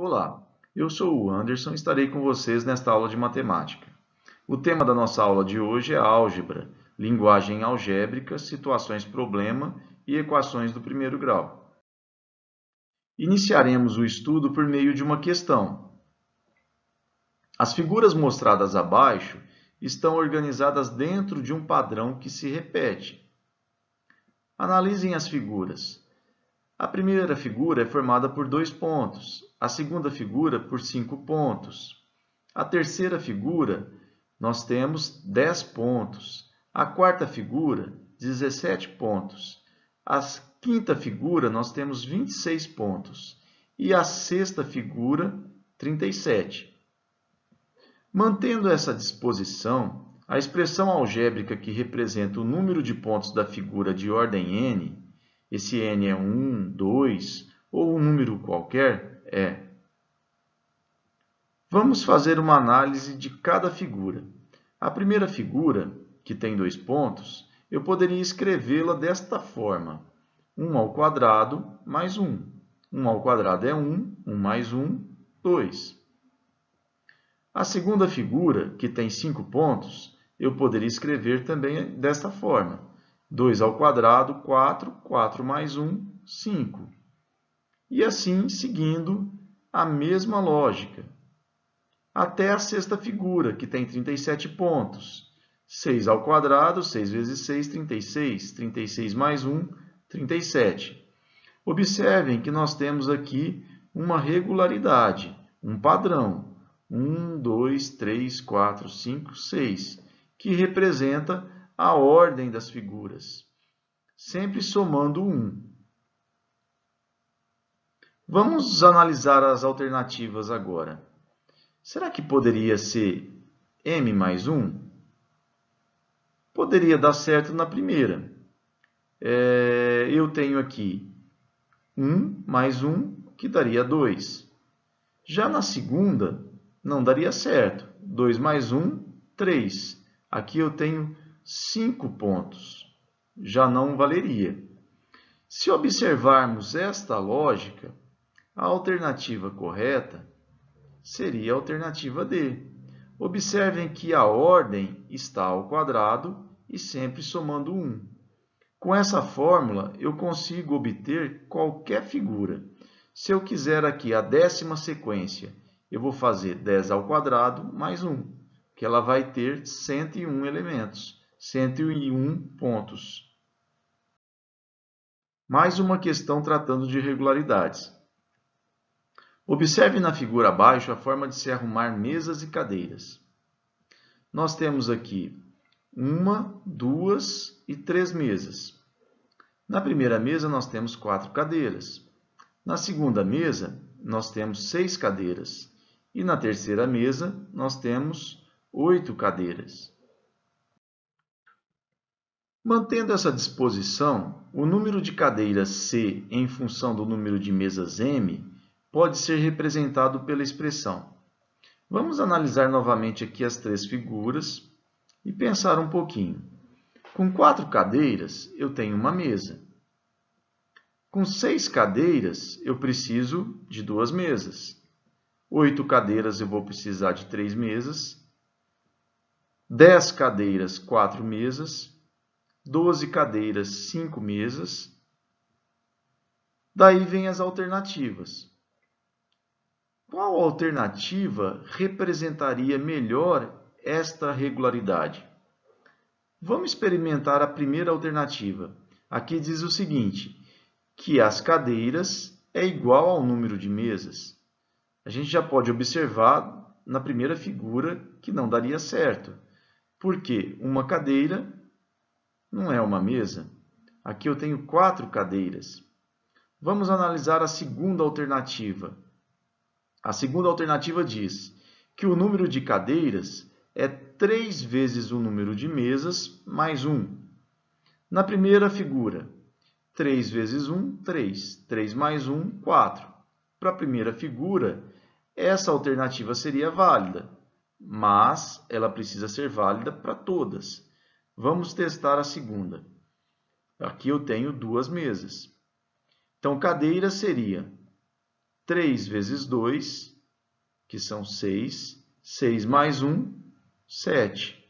Olá, eu sou o Anderson e estarei com vocês nesta aula de matemática. O tema da nossa aula de hoje é álgebra, linguagem algébrica, situações problema e equações do primeiro grau. Iniciaremos o estudo por meio de uma questão. As figuras mostradas abaixo estão organizadas dentro de um padrão que se repete. Analisem as figuras. A primeira figura é formada por 2 pontos, a segunda figura por 5 pontos. A terceira figura, nós temos 10 pontos. A quarta figura, 17 pontos. A quinta figura, nós temos 26 pontos. E a sexta figura, 37. Mantendo essa disposição, a expressão algébrica que representa o número de pontos da figura de ordem n, esse n é 1, 2 ou um número qualquer, é. Vamos fazer uma análise de cada figura. A primeira figura, que tem 2 pontos, eu poderia escrevê-la desta forma. 1 ao quadrado mais 1. 1 ao quadrado é 1, 1 mais 1, 2. A segunda figura, que tem 5 pontos, eu poderia escrever também desta forma. 2 ao quadrado, 4, 4 mais 1, 5. E assim, seguindo a mesma lógica. Até a sexta figura, que tem 37 pontos. 6 ao quadrado, 6 vezes 6, 36. 36 mais 1, 37. Observem que nós temos aqui uma regularidade, um padrão. 1, 2, 3, 4, 5, 6, que representa a ordem das figuras, sempre somando 1. Vamos analisar as alternativas agora. Será que poderia ser m mais 1? Poderia dar certo na primeira. Eu tenho aqui 1 mais 1, que daria 2. Já na segunda, não daria certo. 2 mais 1, 3. Aqui eu tenho 5 pontos. Já não valeria. Se observarmos esta lógica, a alternativa correta seria a alternativa D. Observem que a ordem está ao quadrado e sempre somando 1. Com essa fórmula, eu consigo obter qualquer figura. Se eu quiser aqui a 10ª sequência, eu vou fazer 10 ao quadrado mais 1, que ela vai ter 101 elementos, 101 pontos. Mais uma questão tratando de regularidades. Observe na figura abaixo a forma de se arrumar mesas e cadeiras. Nós temos aqui 1, 2 e 3 mesas. Na primeira mesa, nós temos 4 cadeiras. Na segunda mesa, nós temos 6 cadeiras. E na terceira mesa, nós temos 8 cadeiras. Mantendo essa disposição, o número de cadeiras C em função do número de mesas M pode ser representado pela expressão. Vamos analisar novamente aqui as 3 figuras e pensar um pouquinho. Com 4 cadeiras, eu tenho uma mesa. Com 6 cadeiras, eu preciso de 2 mesas. 8 cadeiras, eu vou precisar de 3 mesas. 10 cadeiras, 4 mesas. 12 cadeiras, 5 mesas. Daí vem as alternativas. Qual alternativa representaria melhor esta regularidade? Vamos experimentar a primeira alternativa. Aqui diz o seguinte, que as cadeiras é igual ao número de mesas. A gente já pode observar na primeira figura que não daria certo, porque uma cadeira não é uma mesa. Aqui eu tenho 4 cadeiras. Vamos analisar a segunda alternativa. A segunda alternativa diz que o número de cadeiras é 3 vezes o número de mesas mais 1. Na primeira figura, 3 vezes 1, 3. 3 mais 1, 4. Para a primeira figura, essa alternativa seria válida, mas ela precisa ser válida para todas. Vamos testar a segunda. Aqui eu tenho 2 mesas. Então, cadeira seria 3 vezes 2, que são 6. 6 mais 1, 7.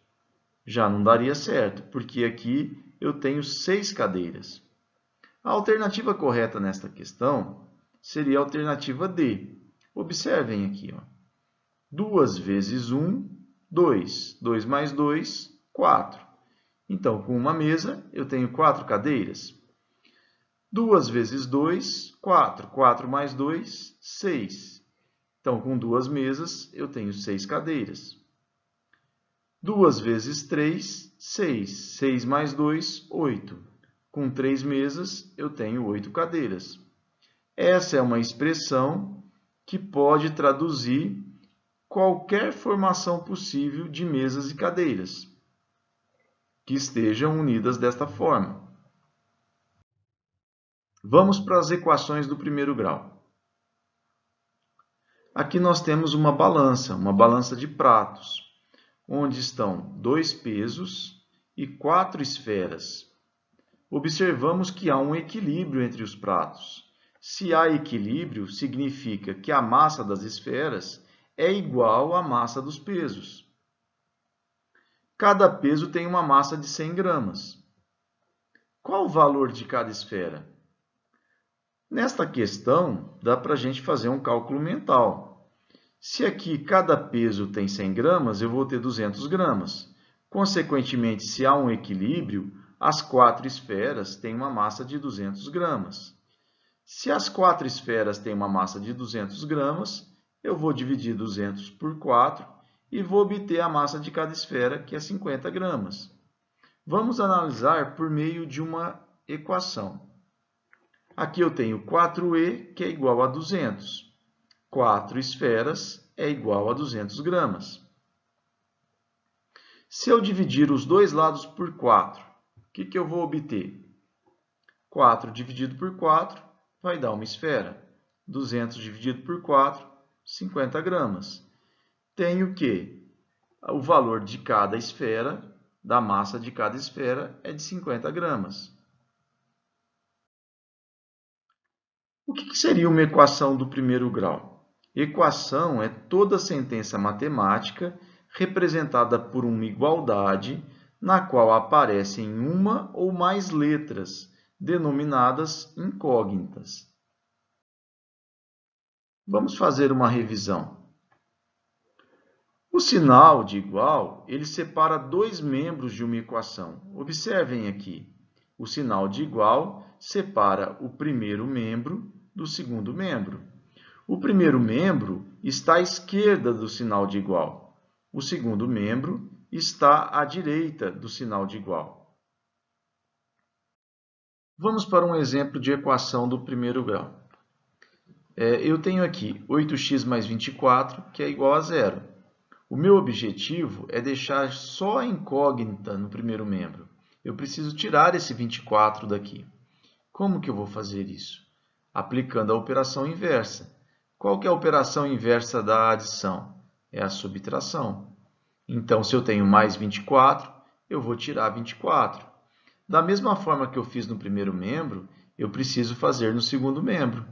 Já não daria certo, porque aqui eu tenho 6 cadeiras. A alternativa correta nesta questão seria a alternativa D. Observem aqui, ó. 2 vezes 1, 2. 2 mais 2, 4. Então, com uma mesa, eu tenho 4 cadeiras. 2 vezes 2, 4. 4 mais 2, 6. Então, com 2 mesas, eu tenho 6 cadeiras. 2 vezes 3, 6. 6 mais 2, 8. Com 3 mesas, eu tenho 8 cadeiras. Essa é uma expressão que pode traduzir qualquer formação possível de mesas e cadeiras que estejam unidas desta forma. Vamos para as equações do primeiro grau. Aqui nós temos uma balança de pratos, onde estão 2 pesos e 4 esferas. Observamos que há um equilíbrio entre os pratos. Se há equilíbrio, significa que a massa das esferas é igual à massa dos pesos. Cada peso tem uma massa de 100 gramas. Qual o valor de cada esfera? Nesta questão, dá para a gente fazer um cálculo mental. Se aqui cada peso tem 100 gramas, eu vou ter 200 gramas. Consequentemente, se há um equilíbrio, as 4 esferas têm uma massa de 200 gramas. Se as 4 esferas têm uma massa de 200 gramas, eu vou dividir 200 por 4 e vou obter a massa de cada esfera, que é 50 gramas. Vamos analisar por meio de uma equação. Aqui eu tenho 4E, que é igual a 200. 4 esferas é igual a 200 gramas. Se eu dividir os dois lados por 4, o que eu vou obter? 4 dividido por 4 vai dar uma esfera. 200 dividido por 4, 50 gramas. Tenho que o valor de cada esfera, da massa de cada esfera, é de 50 gramas. O que seria uma equação do primeiro grau? Equação é toda sentença matemática representada por uma igualdade na qual aparecem uma ou mais letras, denominadas incógnitas. Vamos fazer uma revisão. O sinal de igual, ele separa dois membros de uma equação. Observem aqui, o sinal de igual separa o primeiro membro do segundo membro. O primeiro membro está à esquerda do sinal de igual. O segundo membro está à direita do sinal de igual. Vamos para um exemplo de equação do primeiro grau. Eu tenho aqui 8x mais 24, que é igual a zero. O meu objetivo é deixar só a incógnita no primeiro membro. Eu preciso tirar esse 24 daqui. Como que eu vou fazer isso? Aplicando a operação inversa. Qual que é a operação inversa da adição? É a subtração. Então, se eu tenho mais 24, eu vou tirar 24. Da mesma forma que eu fiz no primeiro membro, eu preciso fazer no segundo membro.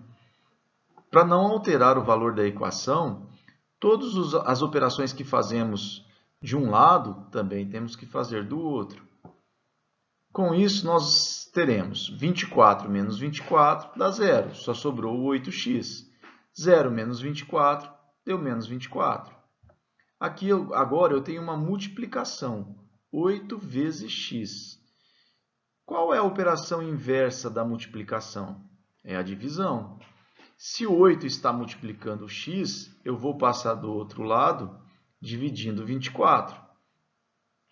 Para não alterar o valor da equação, todas as operações que fazemos de um lado, também temos que fazer do outro. Com isso, nós teremos 24 menos 24 dá zero, só sobrou o 8x. 0 menos 24 deu menos 24. Aqui, agora, eu tenho uma multiplicação, 8 vezes x. Qual é a operação inversa da multiplicação? É a divisão. Se o 8 está multiplicando o x, eu vou passar do outro lado dividindo 24.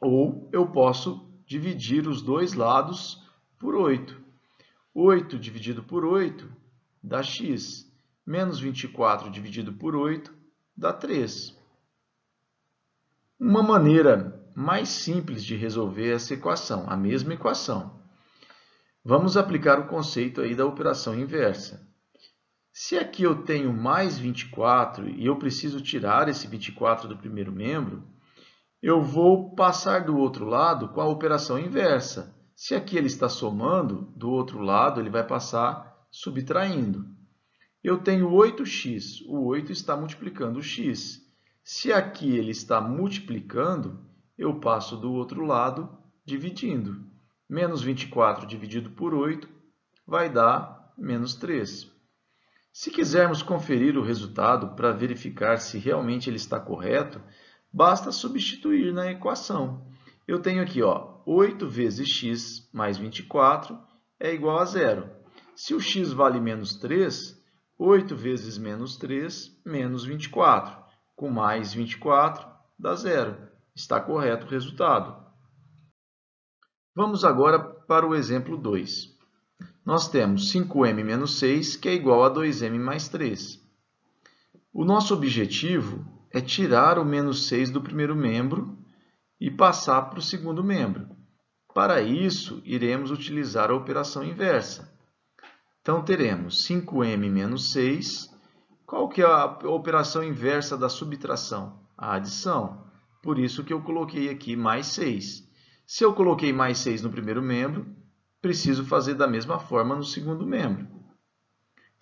Ou eu posso dividir os dois lados por 8. 8 dividido por 8 dá x. Menos 24 dividido por 8 dá 3. Uma maneira mais simples de resolver essa equação, a mesma equação. Vamos aplicar o conceito aí da operação inversa. Se aqui eu tenho mais 24 e eu preciso tirar esse 24 do primeiro membro, eu vou passar do outro lado com a operação inversa. Se aqui ele está somando, do outro lado ele vai passar subtraindo. Eu tenho 8x, o 8 está multiplicando o x. Se aqui ele está multiplicando, eu passo do outro lado dividindo. Menos 24 dividido por 8 vai dar menos 3. Se quisermos conferir o resultado para verificar se realmente ele está correto, basta substituir na equação. Eu tenho aqui, 8 vezes x mais 24 é igual a 0. Se o x vale menos 3, 8 vezes menos 3, menos 24. Com mais 24, dá 0. Está correto o resultado. Vamos agora para o exemplo 2. Nós temos 5m menos 6, que é igual a 2m mais 3. O nosso objetivo é tirar o menos 6 do primeiro membro e passar para o segundo membro. Para isso, iremos utilizar a operação inversa. Então, teremos 5m menos 6. Qual que é a operação inversa da subtração? A adição. Por isso que eu coloquei aqui mais 6. Se eu coloquei mais 6 no primeiro membro, preciso fazer da mesma forma no segundo membro.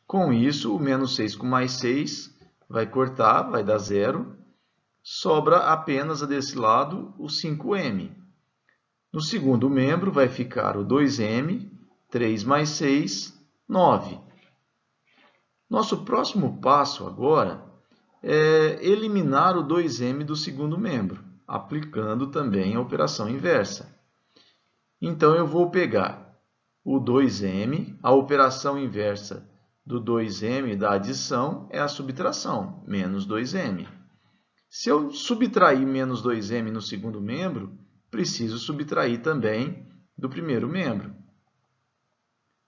Com isso, o menos 6 com mais 6 vai cortar, vai dar 0. Sobra apenas desse lado o 5m. No segundo membro vai ficar o 2m, 3 mais 6, 9. Nosso próximo passo agora é eliminar o 2m do segundo membro, aplicando também a operação inversa. Então, eu vou pegar o 2m, a operação inversa do 2m da adição é a subtração, menos 2m. Se eu subtrair menos 2m no segundo membro, preciso subtrair também do primeiro membro.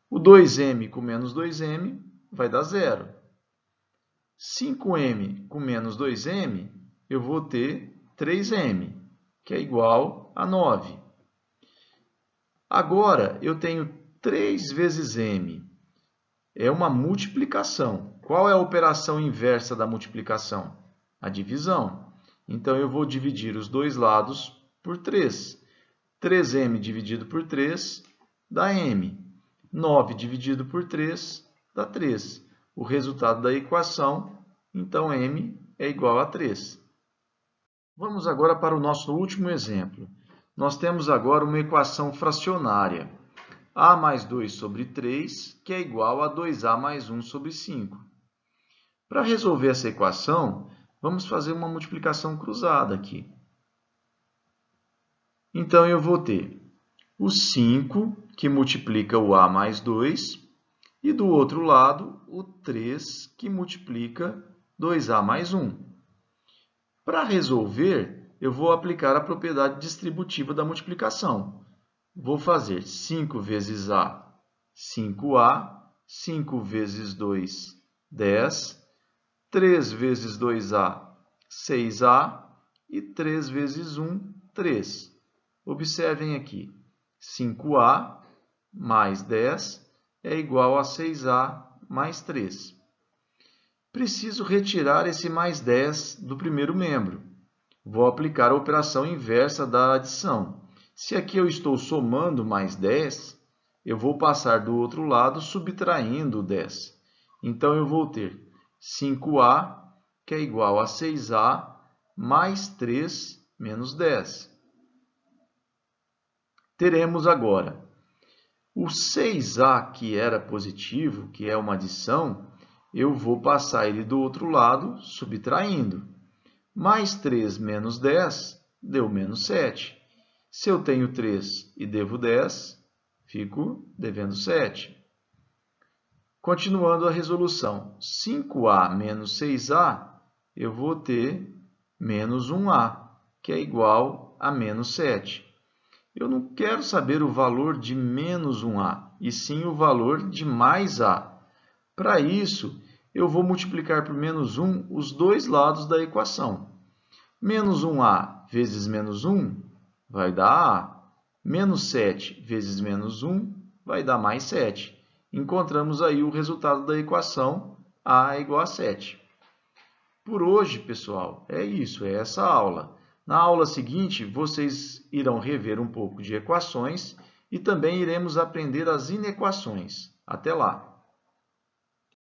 O 2m com menos 2m vai dar 0. 5m com menos 2m, eu vou ter 3m, que é igual a 9. Agora, eu tenho 3 vezes m. É uma multiplicação. Qual é a operação inversa da multiplicação? A divisão. Então, eu vou dividir os dois lados por 3. 3m dividido por 3 dá m. 9 dividido por 3 dá 3. O resultado da equação, então, m é igual a 3. Vamos agora para o nosso último exemplo. Nós temos agora uma equação fracionária. A mais 2 sobre 3, que é igual a 2a mais 1 sobre 5. Para resolver essa equação, vamos fazer uma multiplicação cruzada aqui. Então, eu vou ter o 5, que multiplica o a mais 2, e do outro lado, o 3, que multiplica 2a mais 1. Para resolver, eu vou aplicar a propriedade distributiva da multiplicação. Vou fazer 5 vezes a, 5a, 5 vezes 2, 10, 3 vezes 2a, 6a, e 3 vezes 1, 3. Observem aqui, 5a mais 10 é igual a 6a mais 3. Preciso retirar esse mais 10 do primeiro membro. Vou aplicar a operação inversa da adição. Se aqui eu estou somando mais 10, eu vou passar do outro lado subtraindo o 10. Então, eu vou ter 5a, que é igual a 6a, mais 3 menos 10. Teremos agora o 6a, que era positivo, que é uma adição, eu vou passar ele do outro lado subtraindo. Mais 3 menos 10 deu menos 7. Se eu tenho 3 e devo 10, fico devendo 7. Continuando a resolução, 5a menos 6a, eu vou ter menos 1a, que é igual a menos 7. Eu não quero saber o valor de menos 1a, e sim o valor de mais a. Para isso, eu vou multiplicar por menos 1 os dois lados da equação. Menos 1a vezes menos 1 vai dar a. Menos 7 vezes menos 1 vai dar mais 7. Encontramos aí o resultado da equação a é igual a 7. Por hoje, pessoal, é isso, é essa aula. Na aula seguinte, vocês irão rever um pouco de equações e também iremos aprender as inequações. Até lá!